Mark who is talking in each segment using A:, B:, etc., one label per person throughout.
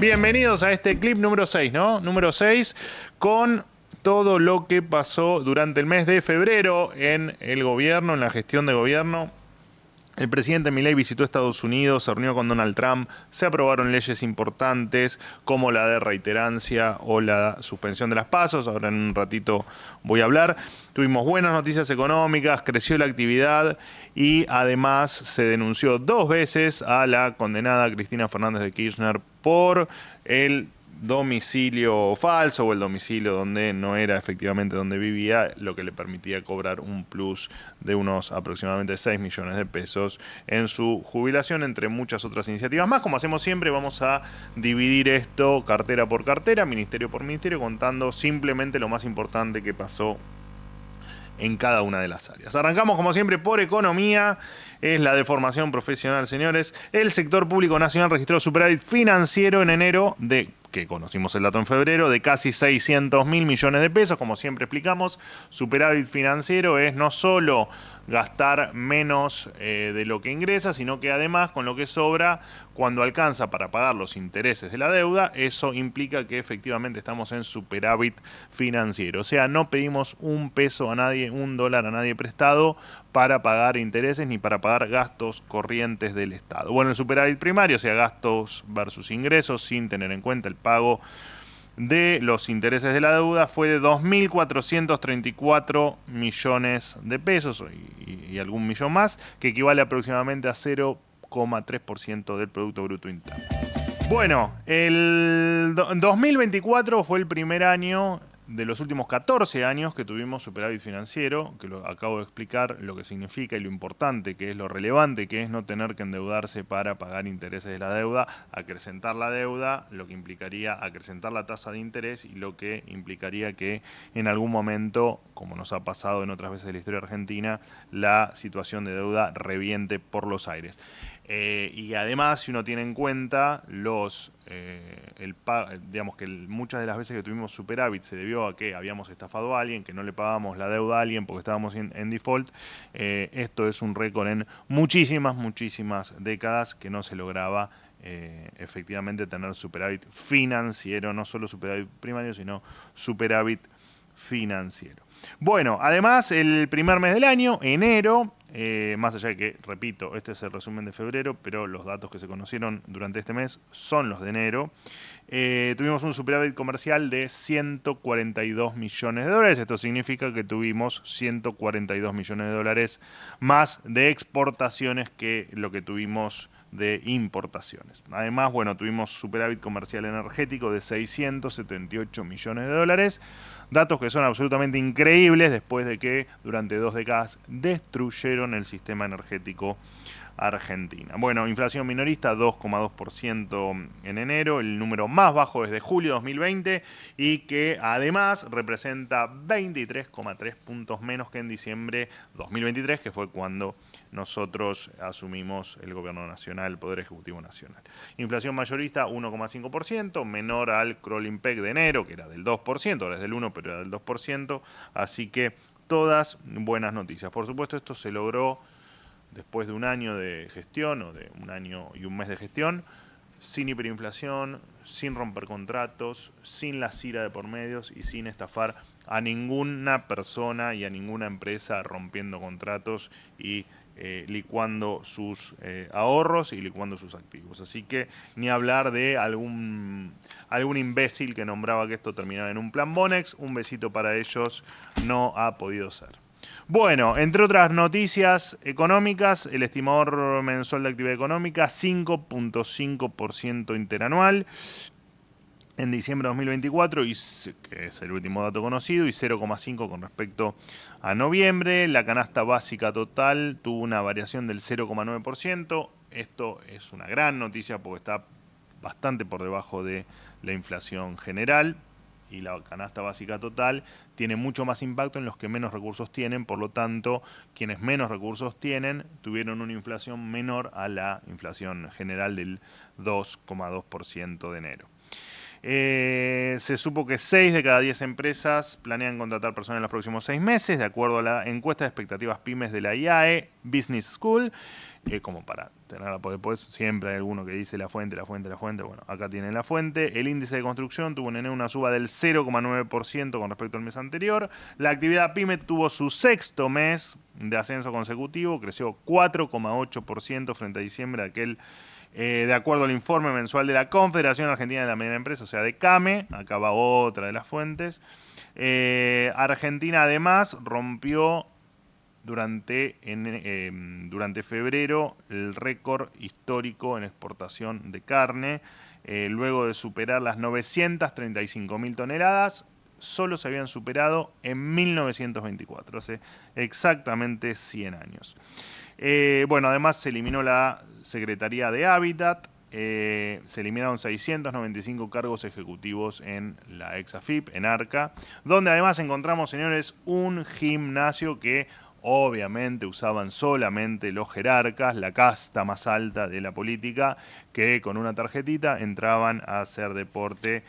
A: Bienvenidos a este clip número 6, ¿no? Número 6 con todo lo que pasó durante el mes de febrero en el gobierno, en la gestión de gobierno. El presidente Milei visitó Estados Unidos, se reunió con Donald Trump, se aprobaron leyes importantes como la de reiterancia o la suspensión de las pasos. Ahora en un ratito voy a hablar. Tuvimos buenas noticias económicas, creció la actividad y además se denunció 2 veces a la condenada Cristina Fernández de Kirchner por el domicilio falso o el domicilio donde no era efectivamente donde vivía, lo que le permitía cobrar un plus de unos aproximadamente 6 millones de pesos en su jubilación, entre muchas otras iniciativas más. Como hacemos siempre, vamos a dividir esto cartera por cartera, ministerio por ministerio, contando simplemente lo más importante que pasó en cada una de las áreas. Arrancamos como siempre por economía, es la de formación profesional, señores. El sector público nacional registró superávit financiero en enero que conocimos el dato en febrero, de casi 600 mil millones de pesos. Como siempre explicamos, superávit financiero es no solo gastar menos de lo que ingresa, sino que además con lo que sobra, cuando alcanza para pagar los intereses de la deuda, eso implica que efectivamente estamos en superávit financiero. O sea, no pedimos un peso a nadie, un dólar a nadie prestado para pagar intereses ni para pagar gastos corrientes del Estado. Bueno, el superávit primario, o sea, gastos versus ingresos, sin tener en cuenta el pago de los intereses de la deuda, fue de 2.434 millones de pesos y algún millón más, que equivale aproximadamente a 0,3% del Producto Bruto Interno. Bueno, el 2024 fue el primer año de los últimos 14 años que tuvimos superávit financiero, que lo acabo de explicar lo que significa y lo importante que es, lo relevante que es no tener que endeudarse para pagar intereses de la deuda, acrecentar la deuda, lo que implicaría acrecentar la tasa de interés y lo que implicaría que en algún momento, como nos ha pasado en otras veces de la historia argentina, la situación de deuda reviente por los aires. Y además, si uno tiene en cuenta digamos que muchas de las veces que tuvimos superávit se debió a que habíamos estafado a alguien, que no le pagábamos la deuda a alguien porque estábamos en default. Esto es un récord en muchísimas décadas que no se lograba efectivamente tener superávit financiero, no solo superávit primario, sino superávit financiero. Bueno, además el primer mes del año, enero, más allá de que, repito, este es el resumen de febrero, pero los datos que se conocieron durante este mes son los de enero, tuvimos un superávit comercial de 142 millones de dólares. Esto significa que tuvimos 142 millones de dólares más de exportaciones que lo que tuvimos de importaciones. Además, bueno, tuvimos superávit comercial energético de 678 millones de dólares, datos que son absolutamente increíbles después de que durante 2 décadas destruyeron el sistema energético Argentina. Bueno, inflación minorista 2,2% en enero, el número más bajo desde julio de 2020 y que además representa 23,3 puntos menos que en diciembre 2023, que fue cuando nosotros asumimos el gobierno nacional, el Poder Ejecutivo Nacional. Inflación mayorista 1,5%, menor al crawling peg de enero, que era del 2%, ahora es del 1%, pero era del 2%, así que todas buenas noticias. Por supuesto, esto se logró después de un año de gestión, o de un año y un mes de gestión, sin hiperinflación, sin romper contratos, sin la CIRA de por medios y sin estafar a ninguna persona y a ninguna empresa rompiendo contratos y licuando sus ahorros y licuando sus activos. Así que ni hablar de algún imbécil que nombraba que esto terminaba en un plan Bonex. Un besito para ellos, no ha podido ser. Bueno, entre otras noticias económicas, el estimador mensual de actividad económica 5,5% interanual en diciembre de 2024, que es el último dato conocido, y 0,5 con respecto a noviembre. La canasta básica total tuvo una variación del 0,9%. Esto es una gran noticia porque está bastante por debajo de la inflación general. Y la canasta básica total tiene mucho más impacto en los que menos recursos tienen, por lo tanto, quienes menos recursos tienen tuvieron una inflación menor a la inflación general del 2,2% de enero. Se supo que 6 de cada 10 empresas planean contratar personas en los próximos 6 meses, de acuerdo a la encuesta de expectativas pymes de la IAE Business School. Como para tenerla, porque después siempre hay alguno que dice la fuente. Bueno, acá tienen la fuente. El índice de construcción tuvo en enero una suba del 0,9% con respecto al mes anterior. La actividad pyme tuvo su sexto mes de ascenso consecutivo, creció 4,8% frente a diciembre de aquel, de acuerdo al informe mensual de la Confederación Argentina de la Mediana Empresa, o sea, de CAME. Acá va otra de las fuentes. Argentina además rompió durante febrero el récord histórico en exportación de carne, luego de superar las 935.000 toneladas. Solo se habían superado en 1924, hace exactamente 100 años. Bueno, además se eliminó la Secretaría de Hábitat, se eliminaron 695 cargos ejecutivos en la ex AFIP, en ARCA, donde además encontramos, señores, un gimnasio que obviamente usaban solamente los jerarcas, la casta más alta de la política, que con una tarjetita entraban a hacer deporte,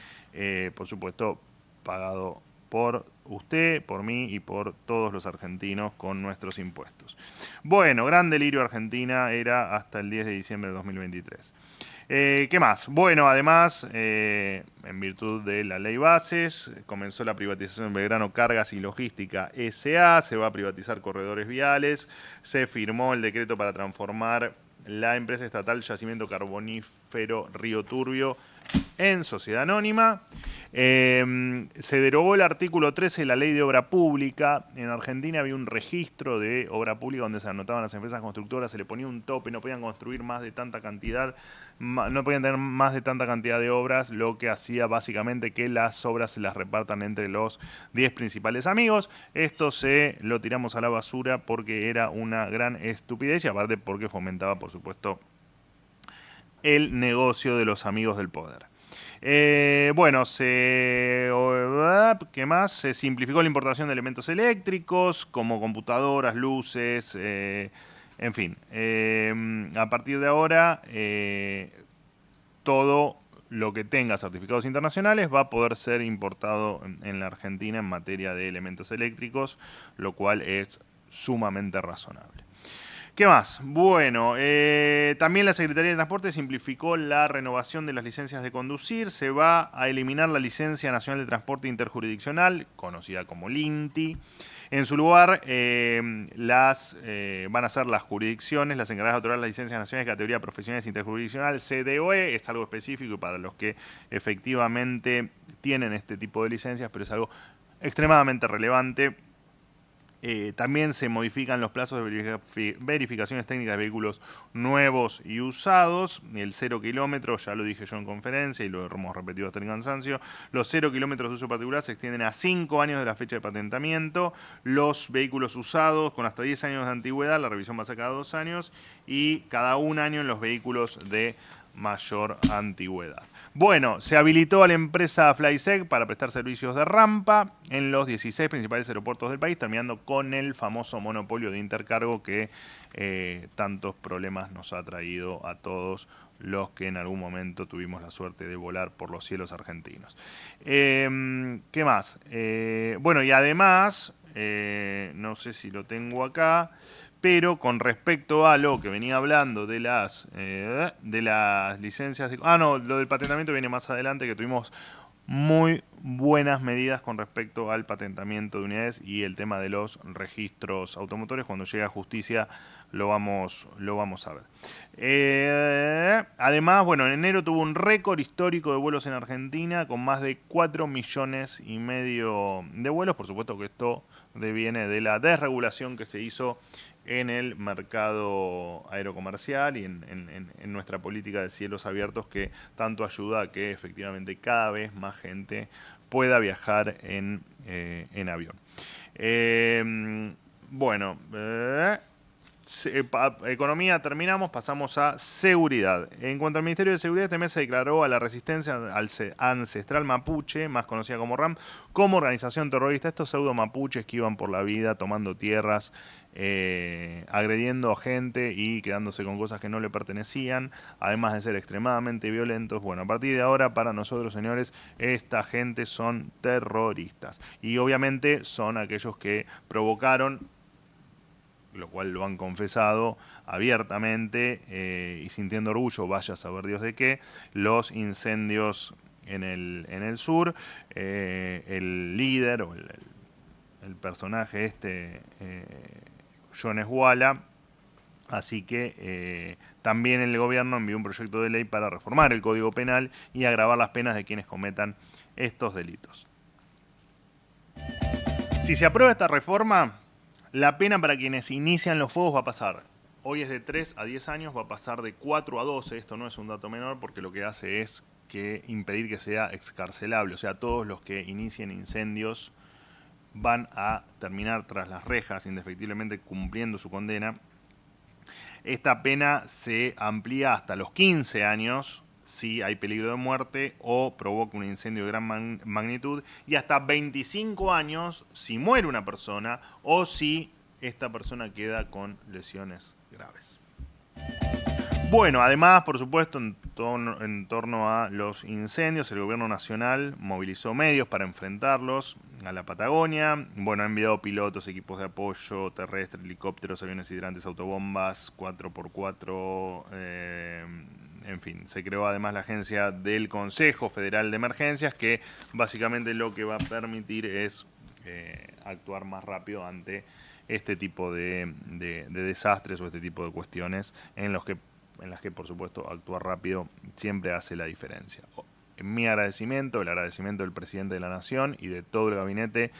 A: por supuesto, pagado por usted, por mí y por todos los argentinos con nuestros impuestos. Bueno, gran delirio Argentina era hasta el 10 de diciembre de 2023. ¿Qué más? Bueno, además, en virtud de la ley Bases, comenzó la privatización de Belgrano Cargas y Logística S.A., se va a privatizar corredores viales, se firmó el decreto para transformar la empresa estatal Yacimiento Carbonífero Río Turbio en sociedad anónima. Se derogó el artículo 13 de la Ley de Obra Pública. En Argentina había un registro de obra pública donde se anotaban las empresas constructoras, se le ponía un tope, no podían construir más de tanta cantidad, no podían tener más de tanta cantidad de obras, lo que hacía básicamente que las obras se las repartan entre los 10 principales amigos. Esto se lo tiramos a la basura porque era una gran estupidez y aparte porque fomentaba, por supuesto, el negocio de los amigos del poder. Bueno, ¿qué más? Se simplificó la importación de elementos eléctricos como computadoras, luces, en fin. A partir de ahora, todo lo que tenga certificados internacionales va a poder ser importado en la Argentina en materia de elementos eléctricos, lo cual es sumamente razonable. ¿Qué más? Bueno, también la Secretaría de Transporte simplificó la renovación de las licencias de conducir. Se va a eliminar la Licencia Nacional de Transporte Interjurisdiccional, conocida como LINTI. En su lugar, van a ser las jurisdicciones las encargadas de otorgar las licencias nacionales de categoría profesionales interjurisdiccional, CDOE. Es algo específico para los que efectivamente tienen este tipo de licencias, pero es algo extremadamente relevante. También se modifican los plazos de verificaciones técnicas de vehículos nuevos y usados. El 0 kilómetros, ya lo dije yo en conferencia y lo hemos repetido hasta el cansancio. Los 0 kilómetros de uso particular se extienden a 5 años de la fecha de patentamiento. Los vehículos usados con hasta 10 años de antigüedad, la revisión va a ser cada 2 años. Y cada 1 año en los vehículos de mayor antigüedad. Bueno, se habilitó a la empresa Flysec para prestar servicios de rampa en los 16 principales aeropuertos del país, terminando con el famoso monopolio de Intercargo que tantos problemas nos ha traído a todos los que en algún momento tuvimos la suerte de volar por los cielos argentinos. ¿Qué más? Bueno, y además, no sé si lo tengo acá, pero con respecto a lo que venía hablando de las licencias... lo del patentamiento viene más adelante, que tuvimos muy buenas medidas con respecto al patentamiento de unidades y el tema de los registros automotores. Cuando llegue a justicia lo vamos a ver. Además, bueno, en enero tuvo un récord histórico de vuelos en Argentina con más de 4,5 millones de vuelos. Por supuesto que esto deviene de la desregulación que se hizo en el mercado aerocomercial y en nuestra política de cielos abiertos, que tanto ayuda a que efectivamente cada vez más gente pueda viajar en avión. Bueno, Economía terminamos, pasamos a seguridad. En cuanto al Ministerio de Seguridad, este mes se declaró a la resistencia ancestral mapuche, más conocida como RAM, como organización terrorista. Estos pseudo mapuches que iban por la vida tomando tierras, agrediendo a gente y quedándose con cosas que no le pertenecían, además de ser extremadamente violentos. Bueno, a partir de ahora, para nosotros, señores, esta gente son terroristas. Y obviamente son aquellos que provocaron, lo cual lo han confesado abiertamente y sintiendo orgullo, vaya a saber Dios de qué, los incendios en el sur. El líder o el personaje Jones Walla. Así que también el gobierno envió un proyecto de ley para reformar el Código Penal y agravar las penas de quienes cometan estos delitos. Si se aprueba esta reforma, la pena para quienes inician los fuegos va a pasar. Hoy es de 3 a 10 años, va a pasar de 4 a 12. Esto no es un dato menor porque lo que hace es impedir que sea excarcelable. O sea, todos los que inicien incendios van a terminar tras las rejas, indefectiblemente cumpliendo su condena. Esta pena se amplía hasta los 15 años si hay peligro de muerte o provoca un incendio de gran magnitud, y hasta 25 años si muere una persona o si esta persona queda con lesiones graves. Bueno, además, por supuesto, en torno a los incendios, el gobierno nacional movilizó medios para enfrentarlos a la Patagonia. Bueno, ha enviado pilotos, equipos de apoyo terrestre, helicópteros, aviones hidrantes, autobombas, 4x4, en fin. Se creó además la agencia del Consejo Federal de Emergencias, que básicamente lo que va a permitir es actuar más rápido ante este tipo de desastres o este tipo de cuestiones en las que, por supuesto, actuar rápido siempre hace la diferencia. Mi agradecimiento, el agradecimiento del presidente de la Nación y de todo el gabinete,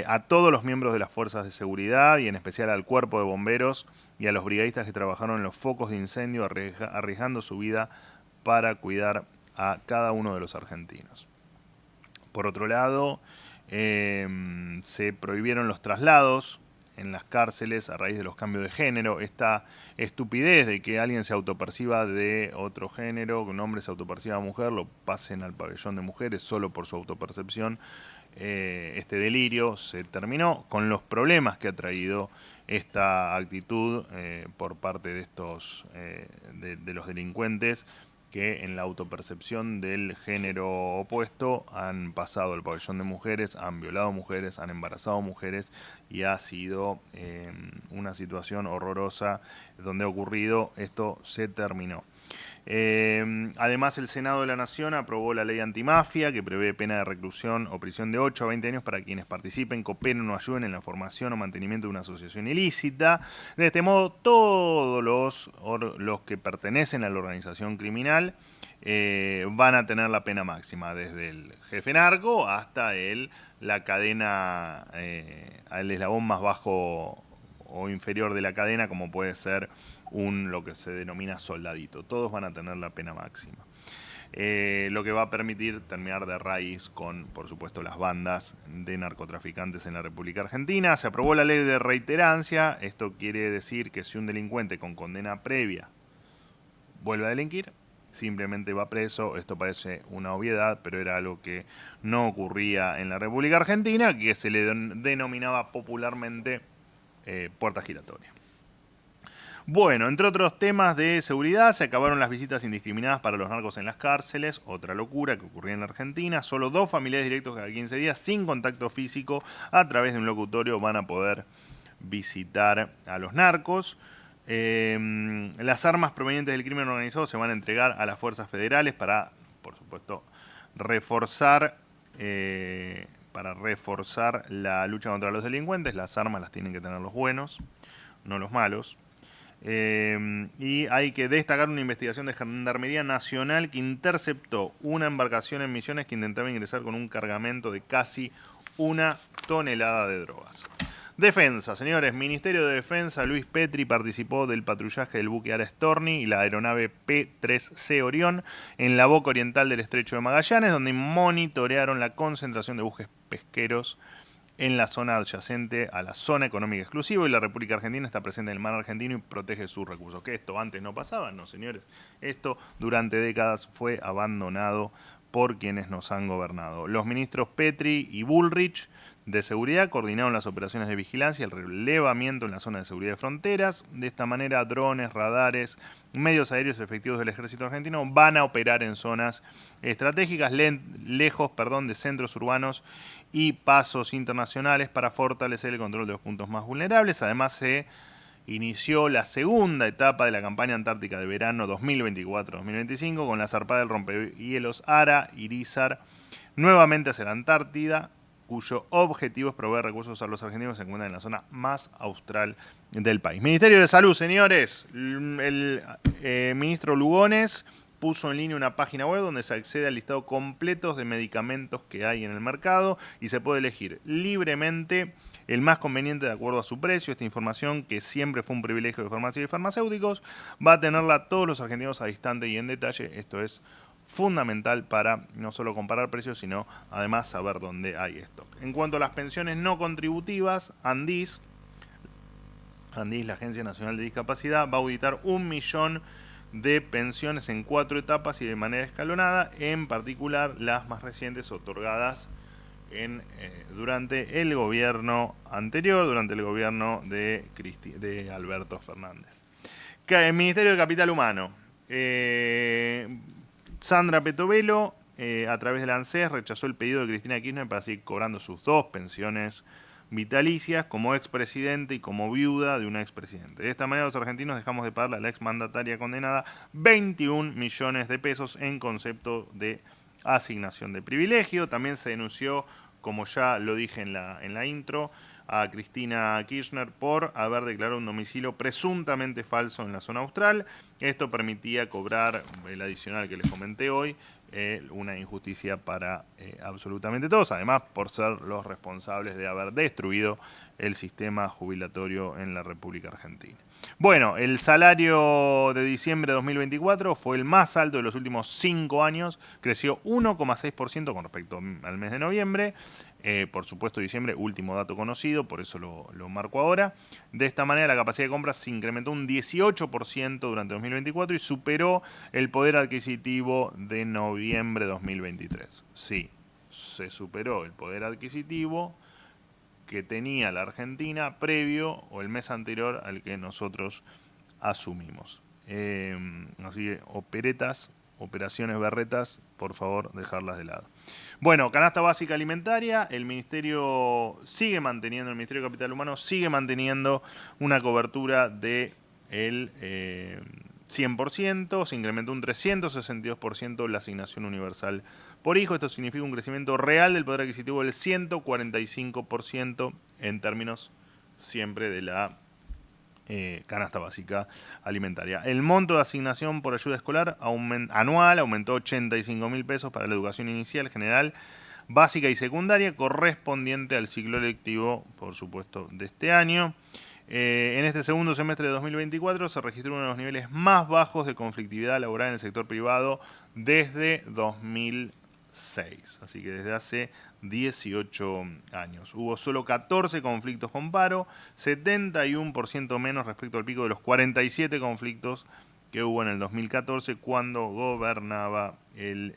A: a todos los miembros de las fuerzas de seguridad y en especial al cuerpo de bomberos y a los brigadistas que trabajaron en los focos de incendio arriesgando su vida para cuidar a cada uno de los argentinos. Por otro lado, se prohibieron los traslados en las cárceles a raíz de los cambios de género. Esta estupidez de que alguien se autoperciba de otro género, que un hombre se autoperciba mujer, lo pasen al pabellón de mujeres solo por su autopercepción. Este delirio se terminó con los problemas que ha traído esta actitud por parte de estos de los delincuentes, que en la autopercepción del género opuesto han pasado al pabellón de mujeres, han violado mujeres, han embarazado mujeres, y ha sido una situación horrorosa donde ha ocurrido. Esto se terminó. Además, el Senado de la Nación aprobó la ley antimafia, que prevé pena de reclusión o prisión de 8 a 20 años para quienes participen, cooperen o ayuden en la formación o mantenimiento de una asociación ilícita. De este modo, todos los que pertenecen a la organización criminal van a tener la pena máxima, desde el jefe narco hasta la cadena, el eslabón más bajo o inferior de la cadena, como puede ser lo que se denomina soldadito. Todos van a tener la pena máxima. Lo que va a permitir terminar de raíz con, por supuesto, las bandas de narcotraficantes en la República Argentina. Se aprobó la ley de reiterancia. Esto quiere decir que si un delincuente con condena previa vuelve a delinquir, simplemente va preso. Esto parece una obviedad, pero era algo que no ocurría en la República Argentina, que se le denominaba popularmente puerta giratoria. Bueno, entre otros temas de seguridad, se acabaron las visitas indiscriminadas para los narcos en las cárceles, otra locura que ocurría en la Argentina. Solo 2 familiares directos cada 15 días, sin contacto físico, a través de un locutorio van a poder visitar a los narcos. Las armas provenientes del crimen organizado se van a entregar a las fuerzas federales para, por supuesto, reforzar la lucha contra los delincuentes. Las armas las tienen que tener los buenos, no los malos. Y hay que destacar una investigación de Gendarmería Nacional que interceptó una embarcación en Misiones que intentaba ingresar con un cargamento de casi 1 tonelada de drogas. Defensa, señores. Ministerio de Defensa, Luis Petri participó del patrullaje del buque Ara Storni y la aeronave P-3C Orión en la boca oriental del Estrecho de Magallanes, donde monitorearon la concentración de buques pesqueros en la zona adyacente a la zona económica exclusiva, y la República Argentina está presente en el mar argentino y protege sus recursos. Que esto antes no pasaba, no señores. Esto durante décadas fue abandonado por quienes nos han gobernado. Los ministros Petri y Bullrich de Seguridad coordinaron las operaciones de vigilancia y el relevamiento en la zona de seguridad de fronteras. De esta manera, drones, radares, medios aéreos efectivos del ejército argentino van a operar en zonas estratégicas lejos de centros urbanos y pasos internacionales para fortalecer el control de los puntos más vulnerables. Además, se inició la segunda etapa de la campaña antártica de verano 2024-2025 con la zarpada del rompehielos Ara Irizar nuevamente hacia la Antártida, cuyo objetivo es proveer recursos a los argentinos que se encuentran en la zona más austral del país. Ministerio de Salud, señores. El ministro Lugones puso en línea una página web donde se accede al listado completo de medicamentos que hay en el mercado y se puede elegir libremente el más conveniente de acuerdo a su precio. Esta información, que siempre fue un privilegio de farmacias y farmacéuticos, va a tenerla todos los argentinos a instante y en detalle. Esto es fundamental para no solo comparar precios, sino además saber dónde hay stock. En cuanto a las pensiones no contributivas, ANDIS, la Agencia Nacional de Discapacidad, va a auditar 1 millón de pensiones en 4 etapas y de manera escalonada, en particular las más recientes otorgadas durante el gobierno anterior, durante el gobierno de Alberto Fernández. El Ministerio de Capital Humano. Sandra Petovelo, a través del ANSES, rechazó el pedido de Cristina Kirchner para seguir cobrando sus 2 pensiones vitalicias como expresidente y como viuda de un expresidente. De esta manera, los argentinos dejamos de pagarle a la exmandataria condenada 21 millones de pesos en concepto de asignación de privilegio. También se denunció, como ya lo dije en la intro, a Cristina Kirchner por haber declarado un domicilio presuntamente falso en la zona austral. Esto permitía cobrar el adicional que les comenté hoy, una injusticia para absolutamente todos, además por ser los responsables de haber destruido el sistema jubilatorio en la República Argentina. Bueno, el salario de diciembre de 2024 fue el más alto de los últimos 5 años, creció 1,6% con respecto al mes de noviembre. Por supuesto, diciembre, último dato conocido, por eso lo marco ahora. De esta manera, la capacidad de compra se incrementó un 18% durante 2024 y superó el poder adquisitivo de noviembre de 2023. Sí, se superó el poder adquisitivo que tenía la Argentina previo o el mes anterior al que nosotros asumimos. Así que operaciones berretas, por favor, dejarlas de lado. Bueno, canasta básica alimentaria, el Ministerio de Capital Humano sigue manteniendo una cobertura de el 100%, se incrementó un 362% la asignación universal por hijo. Esto significa un crecimiento real del poder adquisitivo del 145% en términos siempre de la canasta básica alimentaria. El monto de asignación por ayuda escolar anual aumentó 85.000 pesos para la educación inicial, general, básica y secundaria, correspondiente al ciclo lectivo, por supuesto, de este año. En este segundo semestre de 2024 se registró uno de los niveles más bajos de conflictividad laboral en el sector privado desde 2006, así que desde hace 18 años. Hubo solo 14 conflictos con paro, 71% menos respecto al pico de los 47 conflictos que hubo en el 2014 cuando gobernaba el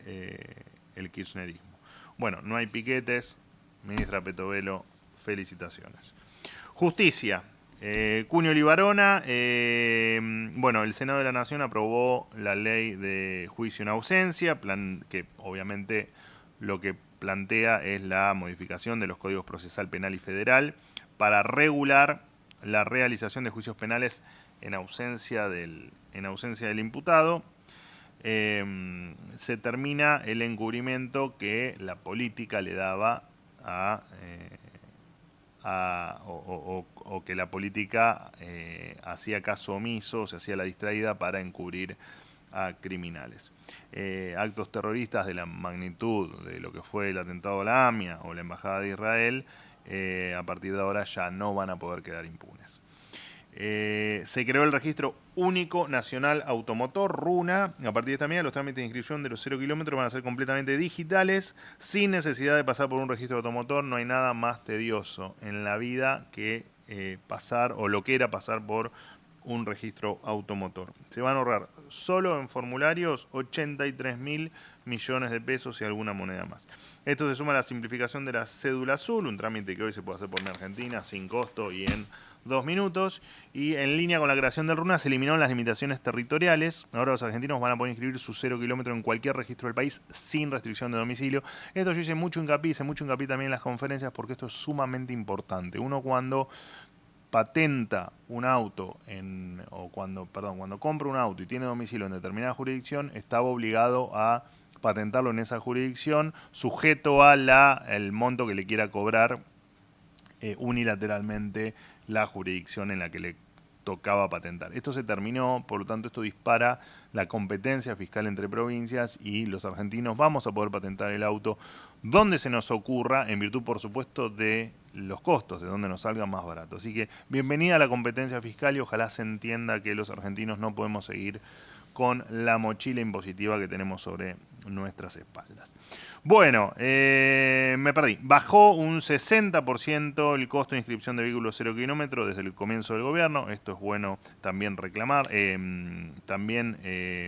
A: kirchnerismo. Bueno, no hay piquetes, ministra Petovelo, felicitaciones. Justicia. Cunio Libarona, el Senado de la Nación aprobó la ley de juicio en ausencia, que obviamente lo que plantea es la modificación de los códigos procesal penal y federal para regular la realización de juicios penales en ausencia del imputado. Se termina el encubrimiento que la política le daba o que la política hacía caso omiso, se hacía la distraída para encubrir a criminales. Actos terroristas de la magnitud de lo que fue el atentado a la AMIA o la Embajada de Israel, a partir de ahora ya no van a poder quedar impunes. Se creó el Registro Único Nacional Automotor, RUNA. A partir de esta medida, los trámites de inscripción de los 0 kilómetros van a ser completamente digitales, sin necesidad de pasar por un registro automotor. No hay nada más tedioso en la vida que pasar, o lo que era pasar por un registro automotor. Se van a ahorrar solo en formularios 83.000 millones de pesos y alguna moneda más. Esto se suma a la simplificación de la cédula azul, un trámite que hoy se puede hacer por mi Argentina sin costo y en 2 minutos. Y en línea con la creación del RUNA se eliminaron las limitaciones territoriales. Ahora los argentinos van a poder inscribir su 0 kilómetro en cualquier registro del país sin restricción de domicilio. Esto yo hice mucho hincapié también en las conferencias, porque esto es sumamente importante. Uno cuando patenta un auto cuando compra un auto y tiene domicilio en determinada jurisdicción, estaba obligado a patentarlo en esa jurisdicción, sujeto a el monto que le quiera cobrar unilateralmente la jurisdicción en la que le tocaba patentar. Esto se terminó, por lo tanto esto dispara la competencia fiscal entre provincias y los argentinos vamos a poder patentar el auto donde se nos ocurra, en virtud por supuesto de los costos, de donde nos salga más barato. Así que bienvenida a la competencia fiscal y ojalá se entienda que los argentinos no podemos seguir con la mochila impositiva que tenemos sobre nuestras espaldas. Bueno, me perdí. Bajó un 60% el costo de inscripción de vehículos 0 kilómetros desde el comienzo del gobierno. Esto es bueno también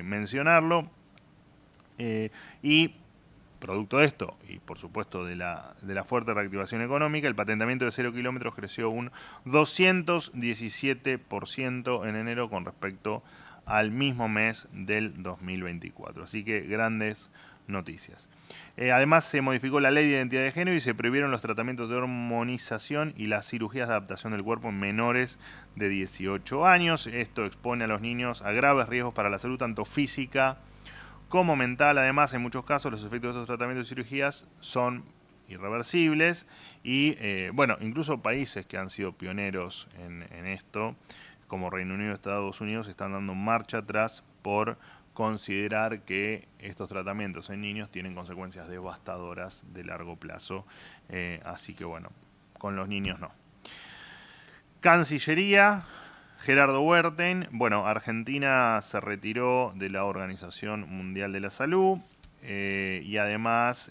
A: mencionarlo. Y producto de esto, y por supuesto de la fuerte reactivación económica, el patentamiento de 0 kilómetros creció un 217% en enero con respecto al mismo mes del 2024. Así que grandes noticias. Además se modificó la ley de identidad de género y se prohibieron los tratamientos de hormonización y las cirugías de adaptación del cuerpo en menores de 18 años. Esto expone a los niños a graves riesgos para la salud, tanto física como mental. Además, en muchos casos los efectos de estos tratamientos y cirugías son irreversibles y, incluso países que han sido pioneros en esto, como Reino Unido y Estados Unidos, están dando marcha atrás por considerar que estos tratamientos en niños tienen consecuencias devastadoras de largo plazo. Así que bueno, con los niños no. Cancillería, Gerardo Huerten. Bueno, Argentina se retiró de la Organización Mundial de la Salud y además,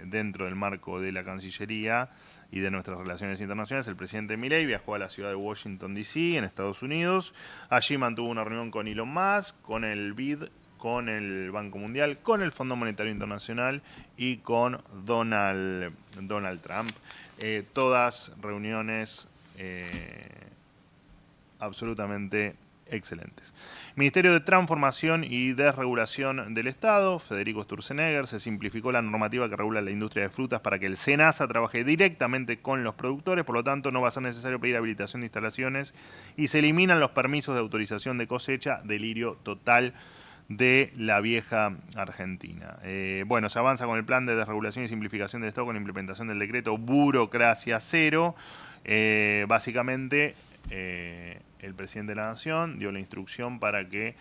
A: dentro del marco de la Cancillería y de nuestras relaciones internacionales, el presidente Milei viajó a la ciudad de Washington, D.C., en Estados Unidos. Allí mantuvo una reunión con Elon Musk, con el BID, con el Banco Mundial, con el Fondo Monetario Internacional y con Donald Trump. Todas reuniones absolutamente excelentes. Ministerio de Transformación y Desregulación del Estado, Federico Sturzenegger, se simplificó la normativa que regula la industria de frutas para que el SENASA trabaje directamente con los productores, por lo tanto no va a ser necesario pedir habilitación de instalaciones y se eliminan los permisos de autorización de cosecha, delirio total de la vieja Argentina. Se avanza con el plan de desregulación y simplificación del Estado con la implementación del decreto Burocracia Cero. Básicamente, el presidente de la Nación dio la instrucción para que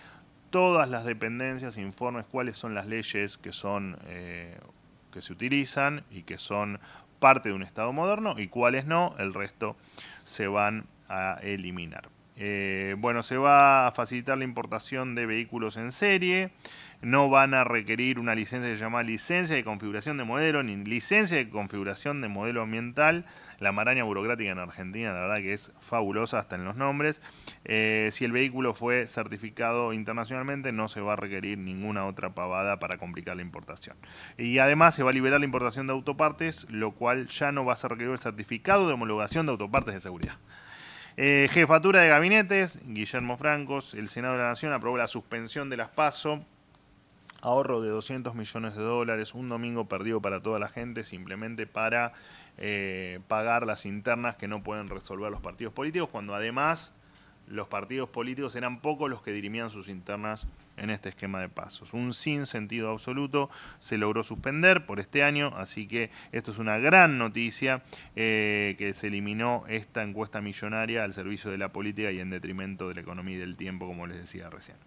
A: todas las dependencias informen cuáles son las leyes que se utilizan y que son parte de un Estado moderno y cuáles no, el resto se van a eliminar. Se va a facilitar la importación de vehículos en serie, no van a requerir una licencia que se llama licencia de configuración de modelo ni licencia de configuración de modelo ambiental. La maraña burocrática en Argentina, la verdad que es fabulosa hasta en los nombres. Si el vehículo fue certificado internacionalmente, no se va a requerir ninguna otra pavada para complicar la importación. Y además se va a liberar la importación de autopartes, lo cual ya no va a ser requerido el certificado de homologación de autopartes de seguridad. Jefatura de gabinetes, Guillermo Francos. El Senado de la Nación aprobó la suspensión de las PASO. Ahorro de $200 millones, un domingo perdido para toda la gente, simplemente para pagar las internas que no pueden resolver los partidos políticos, cuando además los partidos políticos eran pocos los que dirimían sus internas en este esquema de pasos. Un sinsentido absoluto, se logró suspender por este año, así que esto es una gran noticia, que se eliminó esta encuesta millonaria al servicio de la política y en detrimento de la economía y del tiempo, como les decía recién.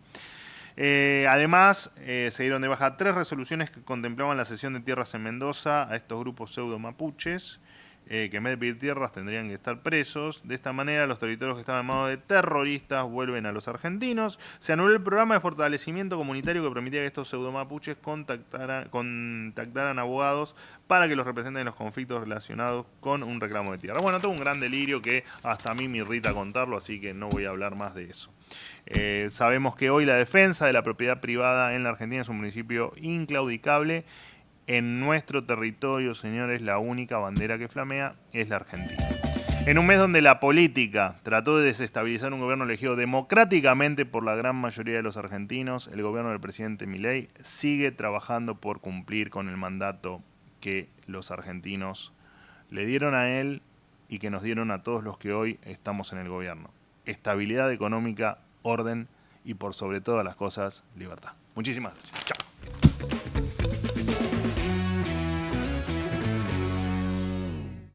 A: Además, se dieron de baja 3 resoluciones que contemplaban la cesión de tierras en Mendoza a estos grupos pseudo mapuches. que en vez de pedir tierras tendrían que estar presos. De esta manera, los territorios que estaban en manos de terroristas vuelven a los argentinos. Se anuló el programa de fortalecimiento comunitario que permitía que estos pseudomapuches contactaran abogados para que los representen en los conflictos relacionados con un reclamo de tierra. Bueno, todo un gran delirio que hasta a mí me irrita contarlo, así que no voy a hablar más de eso. Sabemos que hoy la defensa de la propiedad privada en la Argentina es un principio inclaudicable. En nuestro territorio, señores, la única bandera que flamea es la Argentina. En un mes donde la política trató de desestabilizar un gobierno elegido democráticamente por la gran mayoría de los argentinos, el gobierno del presidente Milei sigue trabajando por cumplir con el mandato que los argentinos le dieron a él y que nos dieron a todos los que hoy estamos en el gobierno. Estabilidad económica, orden y por sobre todas las cosas, libertad. Muchísimas gracias. Chao.